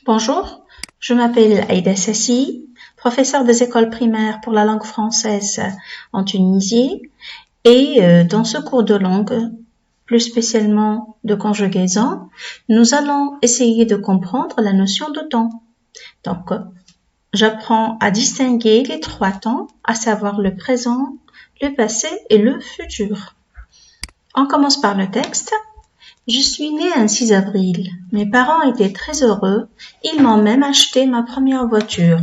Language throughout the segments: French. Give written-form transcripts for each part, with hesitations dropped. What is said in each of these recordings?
Bonjour, je m'appelle Aïda Sassi, professeure des écoles primaires pour la langue française en Tunisie et dans ce cours de langue, plus spécialement de conjugaison, nous allons essayer de comprendre la notion de temps. Donc, j'apprends à distinguer les trois temps, à savoir le présent, le passé et le futur. On commence par le texte. Je suis née un 6 avril. Mes parents étaient très heureux. Ils m'ont même acheté ma première voiture.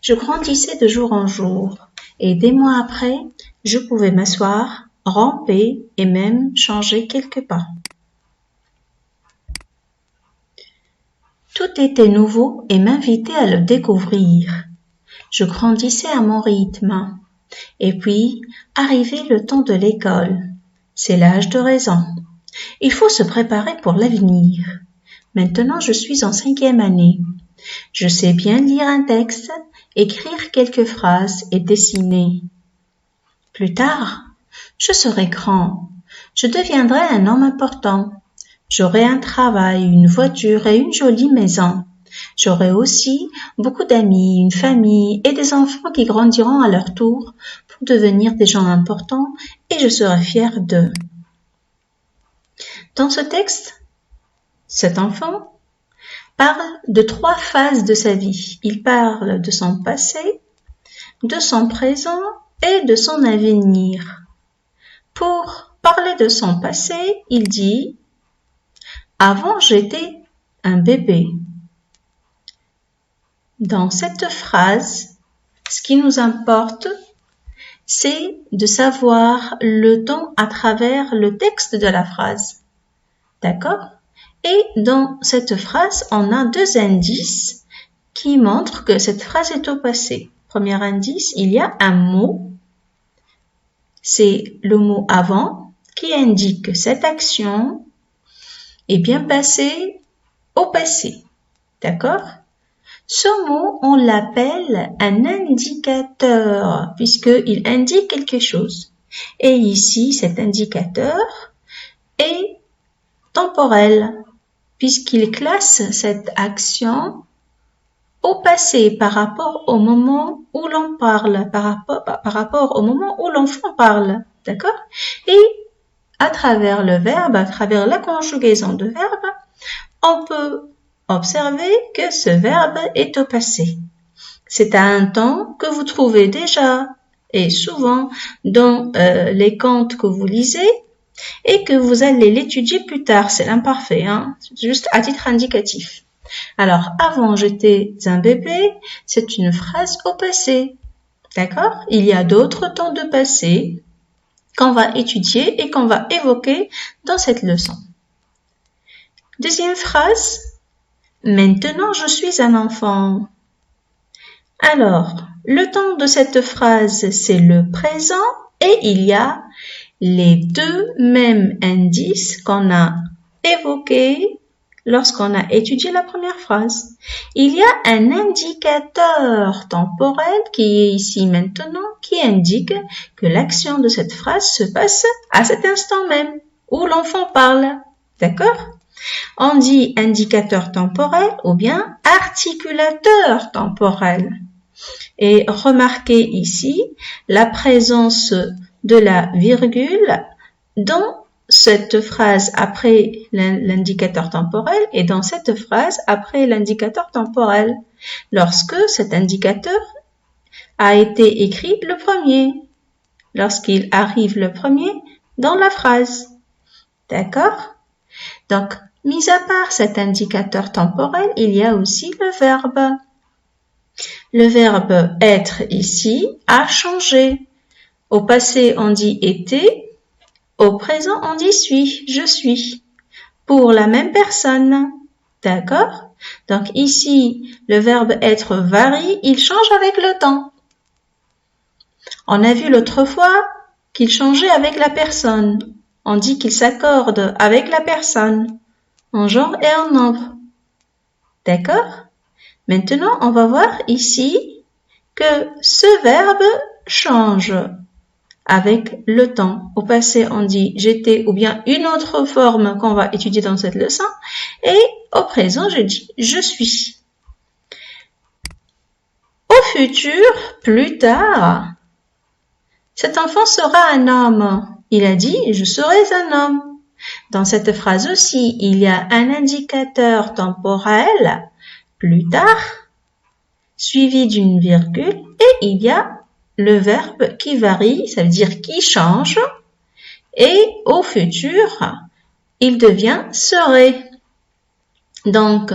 Je grandissais de jour en jour. Et des mois après, je pouvais m'asseoir, ramper et même changer quelques pas. Tout était nouveau et m'invitait à le découvrir. Je grandissais à mon rythme. Et puis, arrivait le temps de l'école. C'est l'âge de raison. Il faut se préparer pour l'avenir. Maintenant, je suis en 5e année. Je sais bien lire un texte, écrire quelques phrases et dessiner. Plus tard, je serai grand. Je deviendrai un homme important. J'aurai un travail, une voiture et une jolie maison. J'aurai aussi beaucoup d'amis, une famille et des enfants qui grandiront à leur tour pour devenir des gens importants et je serai fière d'eux. Dans ce texte, cet enfant parle de 3 phases de sa vie. Il parle de son passé, de son présent et de son avenir. Pour parler de son passé, il dit « Avant, j'étais un bébé ». Dans cette phrase, ce qui nous importe, c'est de savoir le temps à travers le texte de la phrase. D'accord? Et dans cette phrase, on a 2 indices qui montrent que cette phrase est au passé. Premier indice, il y a un mot. C'est le mot avant qui indique que cette action est bien passée au passé. D'accord? Ce mot, on l'appelle un indicateur puisqu'il indique quelque chose. Et ici, cet indicateur est temporel, puisqu'il classe cette action au passé par rapport au moment où l'on parle, par rapport au moment où l'enfant parle, d'accord? Et à travers le verbe, à travers la conjugaison de verbe, on peut observer que ce verbe est au passé. C'est à un temps que vous trouvez déjà et souvent dans les contes que vous lisez, et que vous allez l'étudier plus tard. C'est l'imparfait, juste à titre indicatif. Alors, avant j'étais un bébé, c'est une phrase au passé. D'accord? Il y a d'autres temps de passé qu'on va étudier et qu'on va évoquer dans cette leçon. Deuxième phrase, maintenant je suis un enfant. Alors, le temps de cette phrase, c'est le présent et il y a les 2 mêmes indices qu'on a évoqués lorsqu'on a étudié la première phrase. Il y a un indicateur temporel qui est ici maintenant, qui indique que l'action de cette phrase se passe à cet instant même où l'enfant parle. D'accord? On dit indicateur temporel ou bien articulateur temporel. Et remarquez ici la présence de la virgule dans cette phrase après l'indicateur temporel et dans cette phrase après l'indicateur temporel lorsque cet indicateur a été écrit le premier, lorsqu'il arrive le premier dans la phrase. D'accord? Donc, mis à part cet indicateur temporel, il y a aussi le verbe. Le verbe être ici a changé. Au passé, on dit était. Au présent, on dit suis, je suis. Pour la même personne. D'accord? Donc ici, le verbe être varie, il change avec le temps. On a vu l'autre fois qu'il changeait avec la personne. On dit qu'il s'accorde avec la personne, en genre et en nombre. D'accord? Maintenant, on va voir ici que ce verbe change avec le temps. Au passé, on dit j'étais ou bien une autre forme qu'on va étudier dans cette leçon. Et au présent, je dis je suis. Au futur, plus tard, cet enfant sera un homme. Il a dit je serai un homme. Dans cette phrase aussi, il y a un indicateur temporel, plus tard, suivi d'une virgule, et il y a le verbe qui varie, ça veut dire qui change, et au futur, il devient serait. Donc,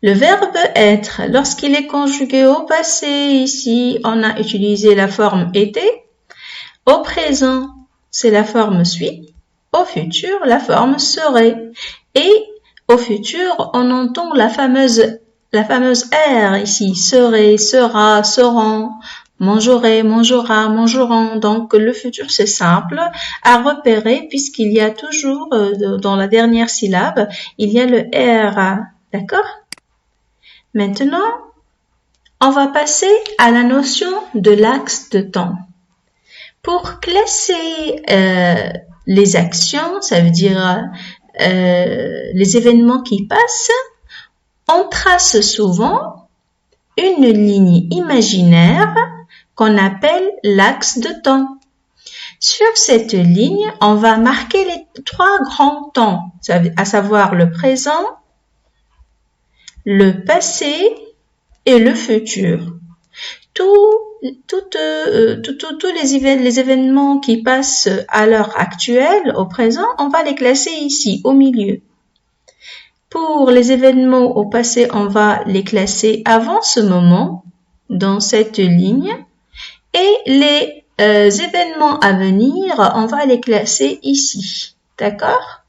le verbe être, lorsqu'il est conjugué au passé, ici, on a utilisé la forme était. Au présent, c'est la forme suis. Au futur, la forme serait. Et au futur, on entend la fameuse R ici, serait, sera, seront, mangerai, mangera, mangeront. Donc, le futur, c'est simple à repérer puisqu'il y a toujours, dans la dernière syllabe, il y a le R. D'accord? Maintenant, on va passer à la notion de l'axe de temps. Pour classer les actions, ça veut dire les événements qui passent, on trace souvent une ligne imaginaire qu'on appelle l'axe de temps. Sur cette ligne, on va marquer les 3 grands temps, à savoir le présent, le passé et le futur. Tous les événements qui passent à l'heure actuelle, au présent, on va les classer ici, au milieu. Pour les événements au passé, on va les classer avant ce moment, dans cette ligne. Et les événements à venir, on va les classer ici. D'accord?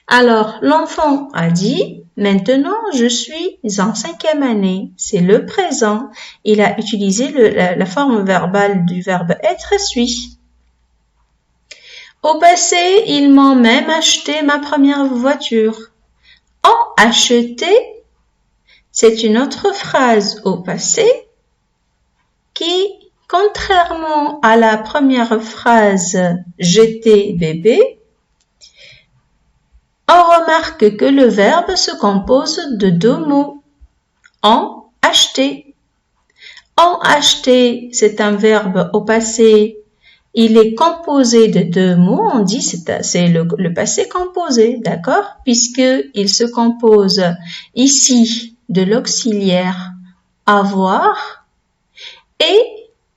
Alors, l'enfant a dit, maintenant, je suis en 5e année. C'est le présent. Il a utilisé la forme verbale du verbe être, suis. Au passé, ils m'ont même acheté ma première voiture. En acheté, c'est une autre phrase au passé qui, contrairement à la première phrase « j'étais bébé », on remarque que le verbe se compose de 2 mots. En acheté. En acheté, c'est un verbe au passé. Il est composé de 2 mots. On dit c'est le passé composé, d'accord? Puisqu'il se compose ici de l'auxiliaire avoir et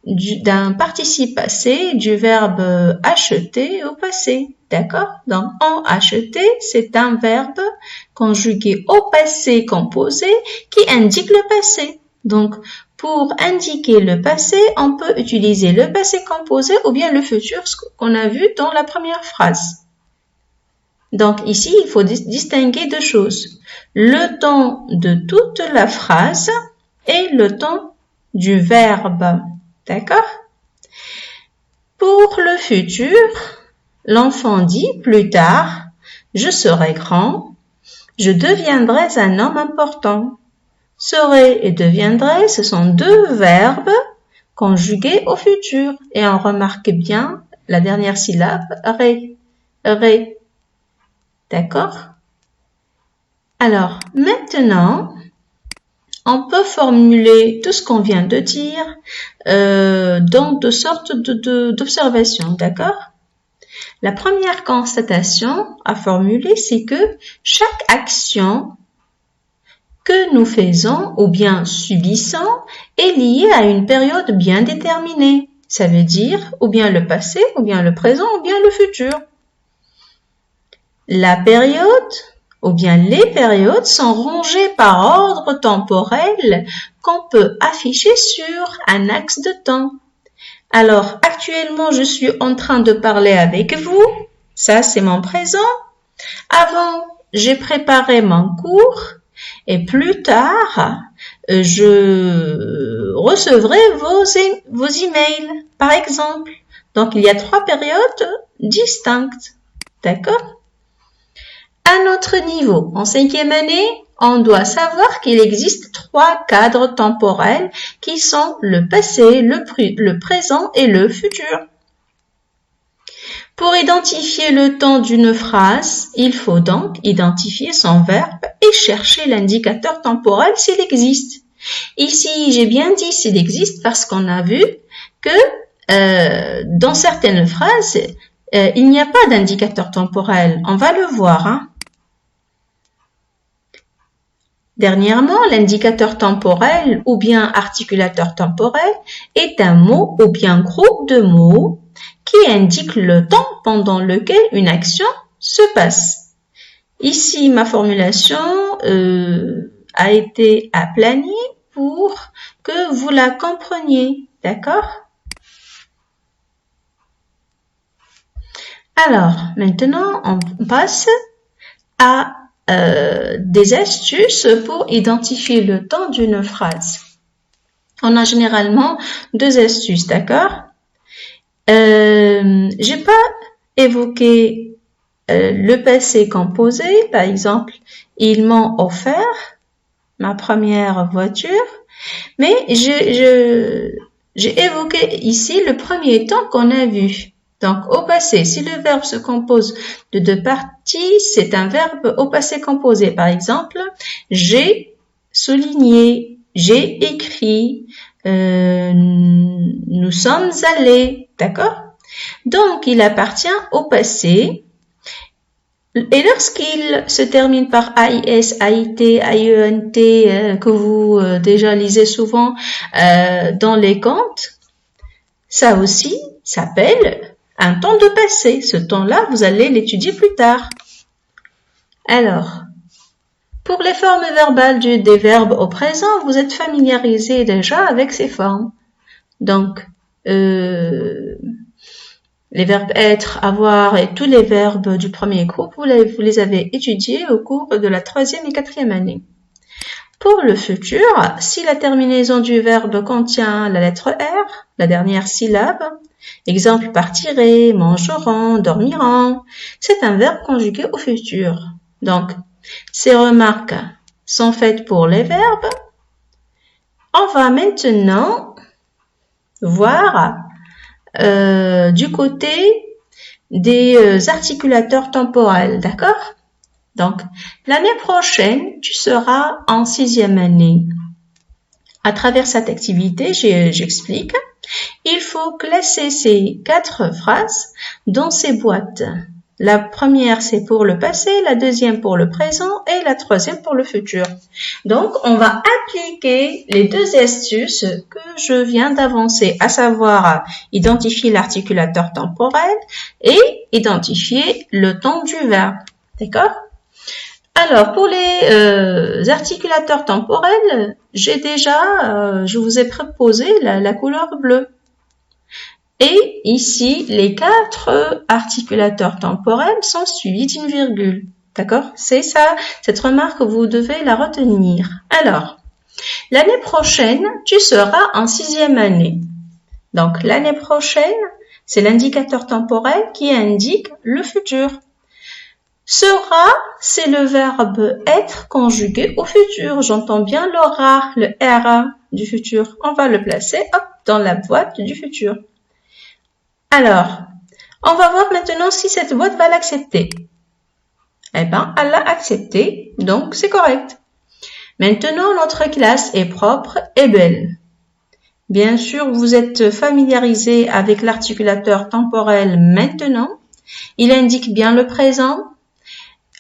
d'un participe passé du verbe acheter au passé. D'accord? Donc, en acheter, c'est un verbe conjugué au passé composé qui indique le passé. Donc, pour indiquer le passé, on peut utiliser le passé composé ou bien le futur, ce qu'on a vu dans la première phrase. Donc, ici, il faut distinguer 2 choses. Le temps de toute la phrase et le temps du verbe. D'accord? Pour le futur, l'enfant dit plus tard, je serai grand, je deviendrai un homme important. Serai et deviendrai, ce sont 2 verbes conjugués au futur. Et on remarque bien la dernière syllabe, ré. D'accord? Alors, maintenant, on peut formuler tout ce qu'on vient de dire dans 2 sortes d'observations, d'accord? La première constatation à formuler, c'est que chaque action que nous faisons ou bien subissons est liée à une période bien déterminée. Ça veut dire ou bien le passé, ou bien le présent, ou bien le futur. La période ou bien les périodes sont rangées par ordre temporel qu'on peut afficher sur un axe de temps. Alors, actuellement, je suis en train de parler avec vous. Ça, c'est mon présent. Avant, j'ai préparé mon cours. Et plus tard, je recevrai vos emails, par exemple. Donc, il y a 3 périodes distinctes. D'accord? À notre niveau, en 5e année, on doit savoir qu'il existe 3 cadres temporels qui sont le passé, le présent et le futur. Pour identifier le temps d'une phrase, il faut donc identifier son verbe et chercher l'indicateur temporel s'il existe. Ici, j'ai bien dit s'il existe parce qu'on a vu que dans certaines phrases, il n'y a pas d'indicateur temporel. On va le voir. Hein. Dernièrement, l'indicateur temporel ou bien articulateur temporel est un mot ou bien groupe de mots qui indique le temps pendant lequel une action se passe. Ici, ma formulation a été aplanie pour que vous la compreniez, d'accord? Alors, maintenant, on passe à des astuces pour identifier le temps d'une phrase. On a généralement deux astuces, d'accord? J'ai pas évoqué le passé composé, par exemple, ils m'ont offert ma première voiture, mais j'ai évoqué ici le premier temps qu'on a vu. Donc, au passé, si le verbe se compose de deux parties, c'est un verbe au passé composé. Par exemple, j'ai souligné, j'ai écrit, nous sommes allés, d'accord? Donc, il appartient au passé. Et lorsqu'il se termine par AIS, AIT, AIENT, que vous déjà lisez souvent dans les comptes, ça aussi s'appelle un temps de passé. Ce temps-là, vous allez l'étudier plus tard. Alors, pour les formes verbales des verbes au présent, vous êtes familiarisé déjà avec ces formes. Donc, les verbes être, avoir et tous les verbes du premier groupe, vous les avez étudiés au cours de la 3e et 4e année. Pour le futur, si la terminaison du verbe contient la lettre R, la dernière syllabe, exemple partirez, mangeront, dormiront, c'est un verbe conjugué au futur. Donc, ces remarques sont faites pour les verbes. On va maintenant voir du côté des articulateurs temporels, d'accord? Donc, l'année prochaine, tu seras en 6e année. À travers cette activité, j'explique, il faut classer ces 4 phrases dans ces boîtes. La première, c'est pour le passé, la deuxième pour le présent et la troisième pour le futur. Donc, on va appliquer les deux astuces que je viens d'avancer, à savoir identifier l'articulateur temporel et identifier le temps du verbe. D'accord? Alors, pour les articulateurs temporels, je vous ai proposé la couleur bleue. Et ici, les 4 articulateurs temporels sont suivis d'une virgule. D'accord? C'est ça, cette remarque, vous devez la retenir. Alors, l'année prochaine, tu seras en 6e année. Donc, l'année prochaine, c'est l'indicateur temporel qui indique le futur. Sera, c'est le verbe être conjugué au futur. J'entends bien l'aura, le R du futur. On va le placer, hop, dans la boîte du futur. Alors, on va voir maintenant si cette boîte va l'accepter. Eh bien, elle l'a accepté, donc c'est correct. Maintenant, notre classe est propre et belle. Bien sûr, vous êtes familiarisé avec l'articulateur temporel maintenant. Il indique bien le présent.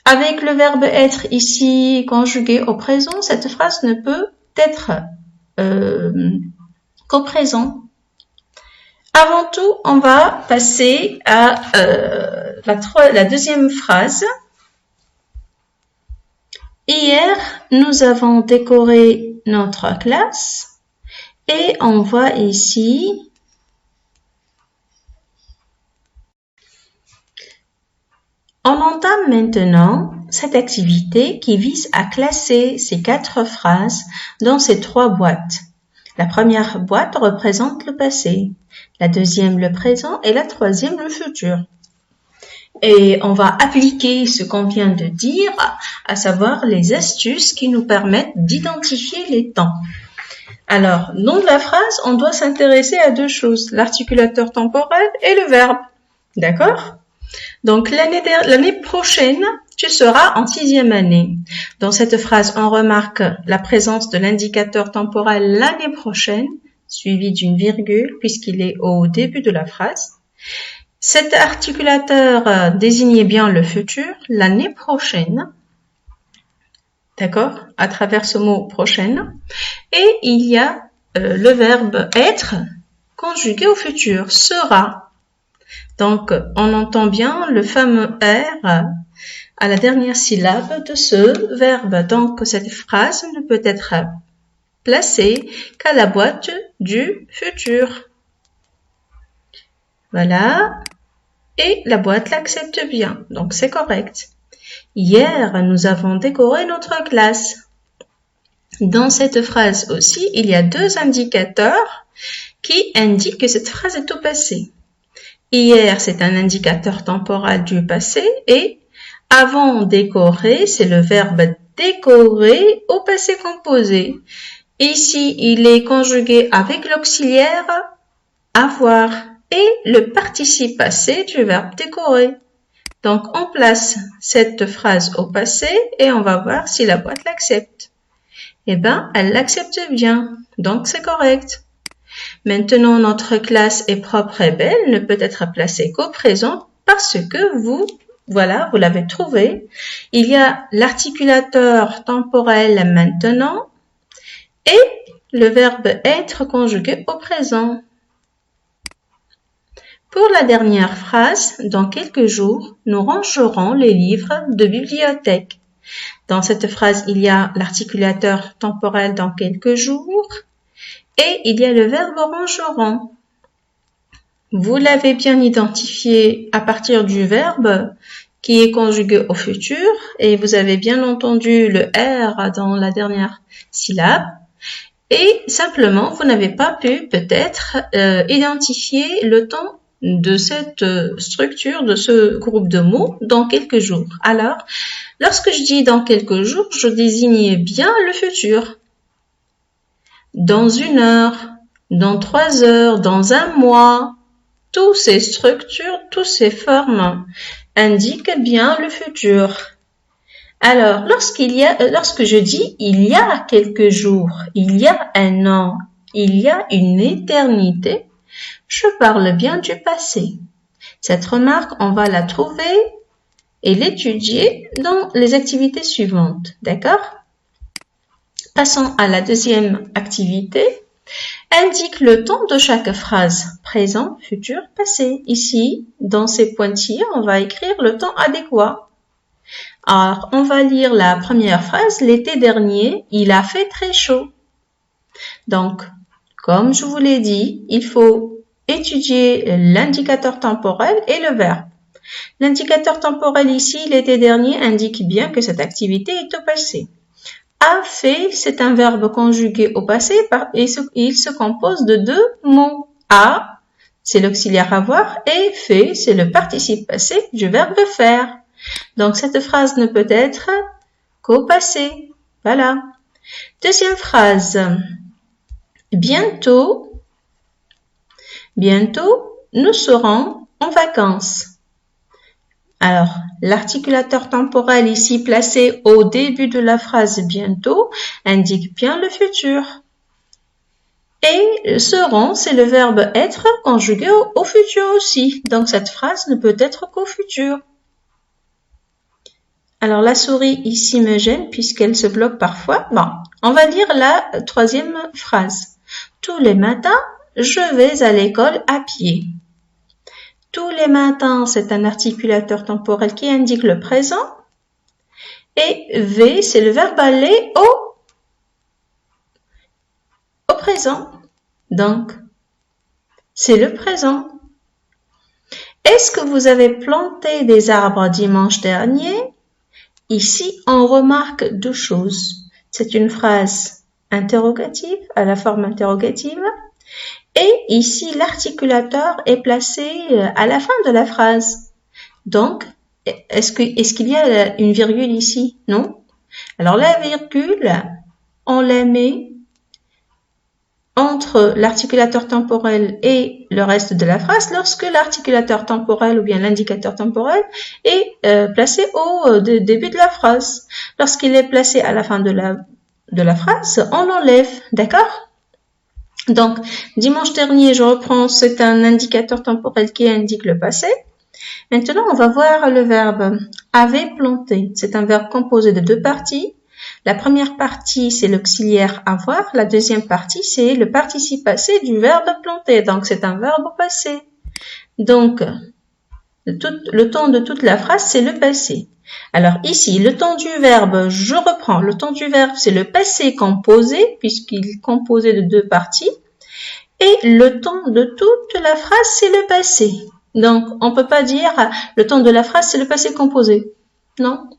Avec le verbe être ici conjugué au présent, cette phrase ne peut être qu'au présent. Avant tout, on va passer à la deuxième phrase. Hier, nous avons décoré notre classe et on voit ici on entame maintenant cette activité qui vise à classer ces 4 phrases dans ces 3 boîtes. La première boîte représente le passé, la deuxième le présent et la troisième le futur. Et on va appliquer ce qu'on vient de dire, à savoir les astuces qui nous permettent d'identifier les temps. Alors, dans la phrase, on doit s'intéresser à 2 choses, l'articulateur temporel et le verbe. D'accord ? Donc, l'année prochaine, tu seras en 6e année. Dans cette phrase, on remarque la présence de l'indicateur temporel l'année prochaine, suivi d'une virgule, puisqu'il est au début de la phrase. Cet articulateur désignait bien le futur, l'année prochaine. D'accord? À travers ce mot prochaine. Et il y a le verbe être conjugué au futur, sera. Donc, on entend bien le fameux R à la dernière syllabe de ce verbe. Donc, cette phrase ne peut être placée qu'à la boîte du futur. Voilà. Et la boîte l'accepte bien. Donc, c'est correct. Hier, nous avons décoré notre classe. Dans cette phrase aussi, il y a 2 indicateurs qui indiquent que cette phrase est au passé. Hier, c'est un indicateur temporel du passé et avant décorer, c'est le verbe décorer au passé composé. Ici, il est conjugué avec l'auxiliaire avoir et le participe passé du verbe décorer. Donc, on place cette phrase au passé et on va voir si la boîte l'accepte. Eh bien, elle l'accepte bien, donc c'est correct. Maintenant, notre classe est propre et belle, ne peut être placée qu'au présent parce que vous l'avez trouvé. Il y a l'articulateur temporel maintenant et le verbe être conjugué au présent. Pour la dernière phrase, dans quelques jours, nous rangerons les livres de bibliothèque. Dans cette phrase, il y a l'articulateur temporel dans quelques jours et il y a le verbe rangeront. Vous l'avez bien identifié à partir du verbe qui est conjugué au futur et vous avez bien entendu le R dans la dernière syllabe. Et simplement, vous n'avez pas pu peut-être identifier le temps de cette structure, de ce groupe de mots dans quelques jours. Alors, lorsque je dis dans quelques jours, je désigne bien le futur. Dans 1 heure, dans 3 heures, dans 1 mois, toutes ces structures, toutes ces formes indiquent bien le futur. Alors, lorsque je dis il y a quelques jours, il y a 1 an, il y a une éternité, je parle bien du passé. Cette remarque, on va la trouver et l'étudier dans les activités suivantes. D'accord? Passons à la deuxième activité. Indique le temps de chaque phrase. Présent, futur, passé. Ici, dans ces pointillés, on va écrire le temps adéquat. Alors, on va lire la première phrase. L'été dernier, il a fait très chaud. Donc, comme je vous l'ai dit, il faut étudier l'indicateur temporel et le verbe. L'indicateur temporel ici, l'été dernier, indique bien que cette activité est au passé. A fait, c'est un verbe conjugué au passé et il se compose de 2 mots. A, c'est l'auxiliaire avoir et fait, c'est le participe passé du verbe faire. Donc, cette phrase ne peut être qu'au passé. Voilà. Deuxième phrase. Bientôt, nous serons en vacances. Alors, l'articulateur temporel ici placé au début de la phrase bientôt indique bien le futur. Et seront, c'est le verbe être conjugué au futur aussi. Donc, cette phrase ne peut être qu'au futur. Alors, la souris ici me gêne puisqu'elle se bloque parfois. Bon, on va lire la troisième phrase. Tous les matins, je vais à l'école à pied. Tous les matins, c'est un articulateur temporel qui indique le présent. Et V, c'est le verbe aller au présent. Donc, c'est le présent. Est-ce que vous avez planté des arbres dimanche dernier? Ici, on remarque 2 choses. C'est une phrase interrogative, à la forme interrogative. Et ici, l'articulateur est placé à la fin de la phrase. Donc, est-ce qu'il y a une virgule ici? Non. Alors, la virgule, on la met entre l'articulateur temporel et le reste de la phrase lorsque l'articulateur temporel ou bien l'indicateur temporel est placé au début de la phrase. Lorsqu'il est placé à la fin de la phrase, on l'enlève, d'accord? Donc, dimanche dernier, je reprends, c'est un indicateur temporel qui indique le passé. Maintenant, on va voir le verbe « avait planté ». C'est un verbe composé de deux parties. La première partie, c'est l'auxiliaire « avoir ». La deuxième partie, c'est le participe passé du verbe « planter ». Donc, c'est un verbe passé. Donc, le temps de toute la phrase, c'est le passé. Alors ici, le temps du verbe, je reprends. Le temps du verbe, c'est le passé composé, puisqu'il est composé de deux parties. Et le temps de toute la phrase, c'est le passé. Donc, on peut pas dire le temps de la phrase, c'est le passé composé. Non,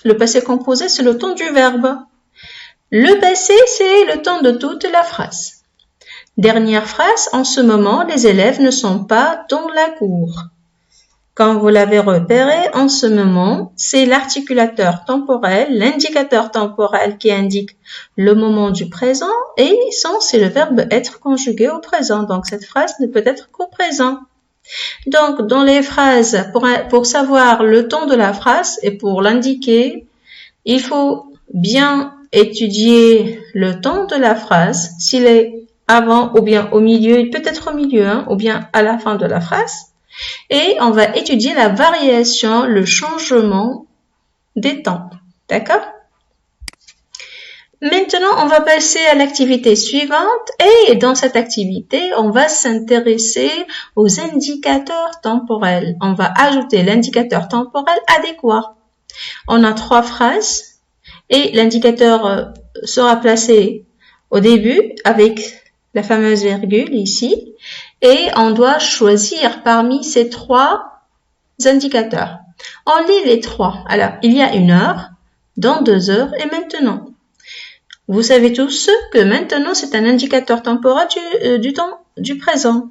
le passé composé, c'est le temps du verbe. Le passé, c'est le temps de toute la phrase. Dernière phrase, en ce moment, les élèves ne sont pas dans la cour. Comme vous l'avez repéré, en ce moment, c'est l'articulateur temporel, l'indicateur temporel qui indique le moment du présent et sans, c'est le verbe être conjugué au présent. Donc, cette phrase ne peut être qu'au présent. Donc, dans les phrases, pour savoir le temps de la phrase et pour l'indiquer, il faut bien étudier le temps de la phrase, s'il est avant ou bien au milieu, il peut être au milieu, ou bien à la fin de la phrase. Et on va étudier la variation, le changement des temps. D'accord? Maintenant, on va passer à l'activité suivante et dans cette activité, on va s'intéresser aux indicateurs temporels. On va ajouter l'indicateur temporel adéquat. On a 3 phrases et l'indicateur sera placé au début avec la fameuse virgule ici. Et on doit choisir parmi ces 3 indicateurs. On lit les 3. Alors, il y a 1 heure, dans 2 heures et maintenant. Vous savez tous que maintenant, c'est un indicateur temporel du temps du présent.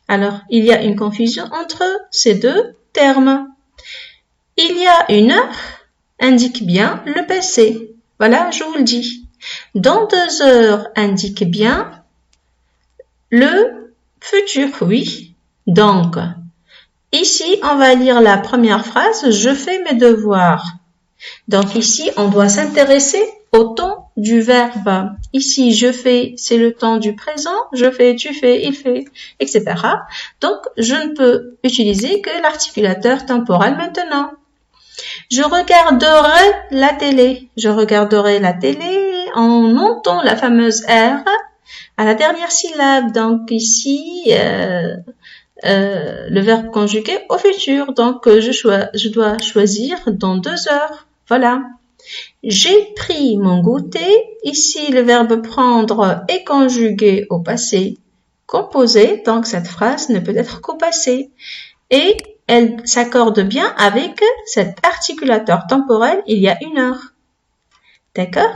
Alors, il y a une confusion entre ces deux termes. Il y a 1 heure indique bien le passé. Voilà, je vous le dis. Dans 2 heures indique bien le futur, oui. Donc, ici, on va lire la première phrase. Je fais mes devoirs. Donc, ici, on doit s'intéresser au temps du verbe. Ici, je fais, c'est le temps du présent. Je fais, tu fais, il fait, etc. Donc, je ne peux utiliser que l'articulateur temporel maintenant. Je regarderai la télé. Je regarderai la télé. On entend la fameuse R à la dernière syllabe. Donc ici, le verbe conjugué au futur. Donc je dois choisir dans 2 heures. Voilà. J'ai pris mon goûter. Ici, le verbe prendre est conjugué au passé composé. Donc cette phrase ne peut être qu'au passé. Et elle s'accorde bien avec cet articulateur temporel il y a 1 heure. D'accord?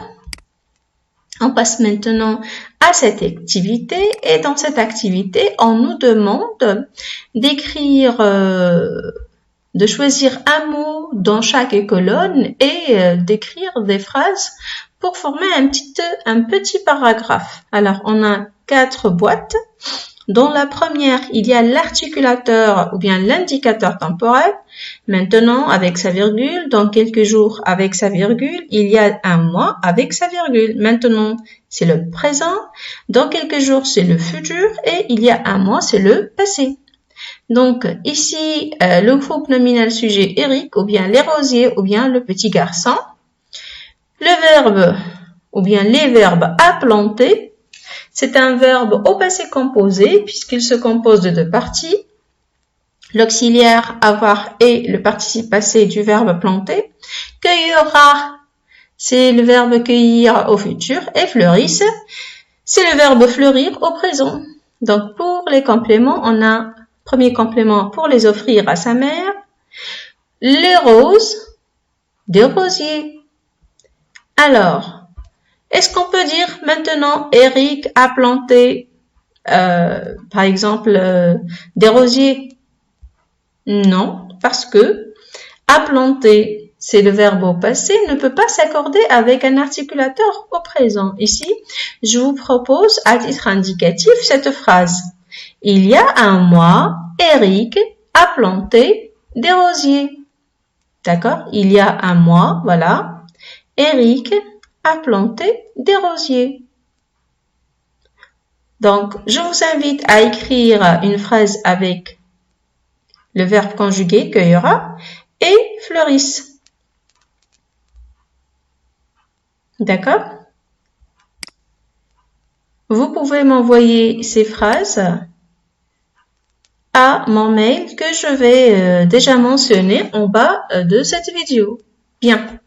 On passe maintenant à cette activité et dans cette activité, on nous demande d'écrire, de choisir un mot dans chaque colonne et d'écrire des phrases pour former un petit paragraphe. Alors, on a 4 boîtes. Dans la première, il y a l'articulateur ou bien l'indicateur temporel. Maintenant, avec sa virgule, dans quelques jours avec sa virgule, il y a 1 mois avec sa virgule. Maintenant, c'est le présent. Dans quelques jours, c'est le futur. Et il y a 1 mois, c'est le passé. Donc, ici, le groupe nominal sujet Eric, ou bien les rosiers, ou bien le petit garçon. Le verbe, ou bien les verbes à planter. C'est un verbe au passé composé puisqu'il se compose de 2 parties. L'auxiliaire avoir et le participe passé du verbe planter. Cueillera, c'est le verbe cueillir au futur. Et fleurisse, c'est le verbe fleurir au présent. Donc pour les compléments, on a premier complément pour les offrir à sa mère. Les roses, des rosiers. Alors, est-ce qu'on peut dire maintenant Eric a planté, par exemple, des rosiers? Non, parce que a planté, c'est le verbe au passé, ne peut pas s'accorder avec un articulateur au présent. Ici, je vous propose à titre indicatif cette phrase. Il y a un mois, Eric a planté des rosiers. D'accord? Il y a un mois, voilà. Eric a planté des rosiers. Donc, je vous invite à écrire une phrase avec le verbe conjugué cueillera et fleurissent. D'accord? Vous pouvez m'envoyer ces phrases à mon mail que je vais déjà mentionner en bas de cette vidéo. Bien.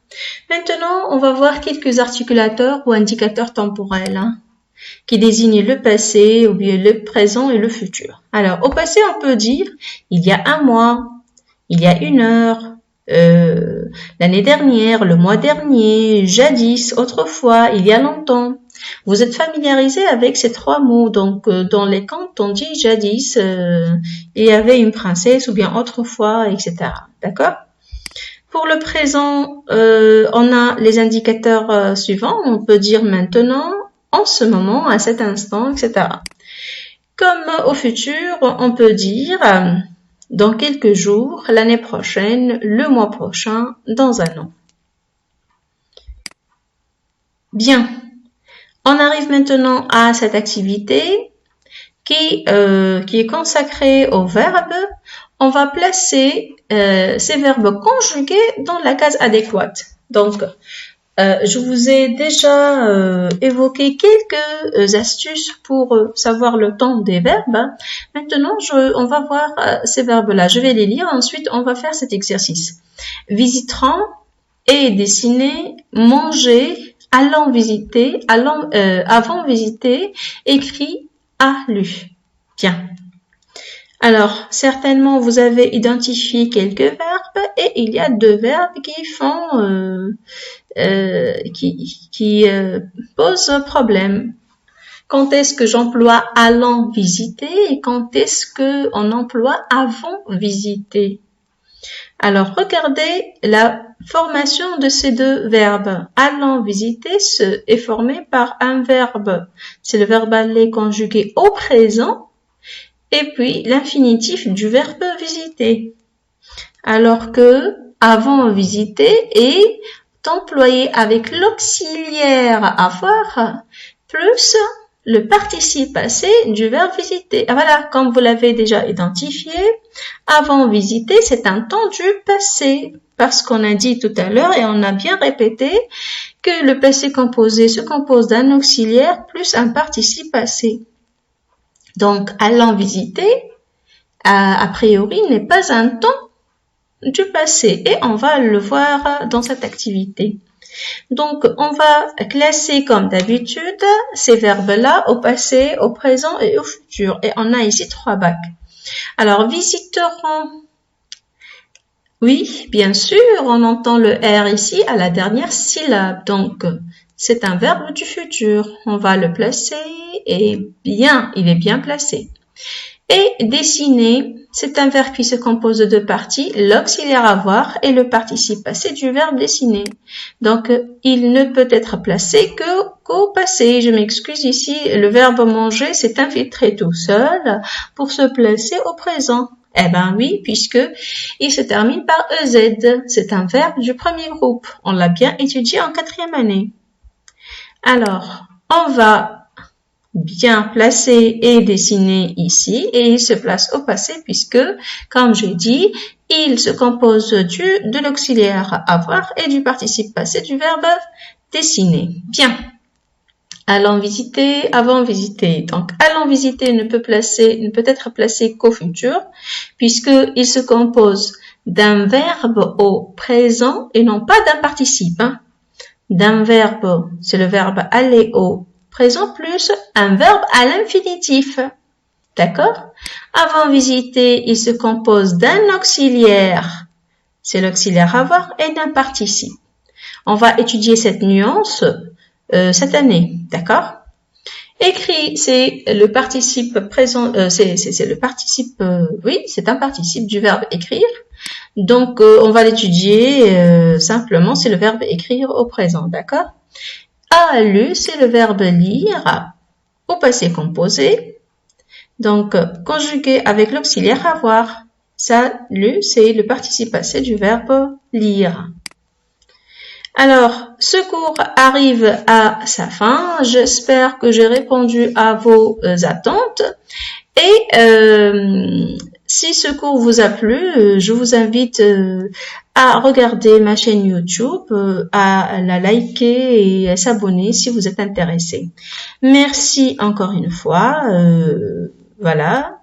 Maintenant, on va voir quelques articulateurs ou indicateurs temporels qui désignent le passé ou bien le présent et le futur. Alors, au passé, on peut dire il y a un mois, il y a une heure, l'année dernière, le mois dernier, jadis, autrefois, il y a longtemps. Vous êtes familiarisé avec ces trois mots. Donc, dans les contes, on dit jadis, il y avait une princesse ou bien autrefois, etc. D'accord? Pour le présent, on a les indicateurs suivants. On peut dire maintenant, en ce moment, à cet instant, etc. Comme au futur, on peut dire dans quelques jours, l'année prochaine, le mois prochain, dans un an. Bien. On arrive maintenant à cette activité qui est consacrée au verbe. On va placer ces verbes conjugués dans la case adéquate. Donc, je vous ai déjà évoqué quelques astuces pour savoir le temps des verbes. Maintenant, on va voir ces verbes-là. Je vais les lire. Ensuite, on va faire cet exercice. Visiteront et dessiner, manger, allant visiter, avant visiter, écrit, a lu. Bien. Alors, certainement, vous avez identifié quelques verbes et il y a deux verbes qui font, qui posent problème. Quand est-ce que j'emploie allant visiter et quand est-ce que on emploie avant visiter? Alors, regardez la formation de ces deux verbes. Allant visiter est formé par un verbe. C'est le verbe aller conjugué au présent et puis l'infinitif du verbe visiter. Alors que avant visiter est employé avec l'auxiliaire avoir plus le participe passé du verbe visiter. Voilà, comme vous l'avez déjà identifié, avant visiter, c'est un temps du passé. Parce qu'on a dit tout à l'heure et on a bien répété que le passé composé se compose d'un auxiliaire plus un participe passé. Donc, allant visiter, a priori, n'est pas un temps du passé et on va le voir dans cette activité. Donc, on va classer comme d'habitude ces verbes-là au passé, au présent et au futur. Et on a ici 3 bacs. Alors, visiteront. Oui, bien sûr, on entend le R ici à la dernière syllabe. Donc, c'est un verbe du futur. On va le placer et bien, il est bien placé. Et dessiner, c'est un verbe qui se compose de 2 parties, l'auxiliaire avoir et le participe passé du verbe dessiner. Donc, il ne peut être placé qu'au passé. Je m'excuse ici, le verbe manger s'est infiltré tout seul pour se placer au présent. Eh ben oui, puisque il se termine par EZ. C'est un verbe du premier groupe. On l'a bien étudié en 4e année. Alors, on va bien placer et dessiner ici et il se place au passé puisque, comme j'ai dit, il se compose de l'auxiliaire avoir et du participe passé du verbe dessiner. Bien. Allant visiter, avant visiter. Donc, allant visiter ne peut être placé qu'au futur puisqu'il se compose d'un verbe au présent et non pas d'un participe. D'un verbe, c'est le verbe aller au présent plus un verbe à l'infinitif. D'accord? Avant visiter, il se compose d'un auxiliaire, c'est l'auxiliaire avoir, et d'un participe. On va étudier cette nuance cette année, d'accord? Écrit, c'est le participe présent, c'est le participe, oui, c'est un participe du verbe écrire. Donc, on va l'étudier simplement, c'est le verbe écrire au présent, d'accord? A lu, c'est le verbe lire au passé composé. Donc, conjugué avec l'auxiliaire avoir. Ça, lu, c'est le participe passé du verbe lire. Alors, ce cours arrive à sa fin. J'espère que j'ai répondu à vos attentes. Et si ce cours vous a plu, je vous invite à regarder ma chaîne YouTube, à la liker et à s'abonner si vous êtes intéressé. Merci encore une fois. Voilà.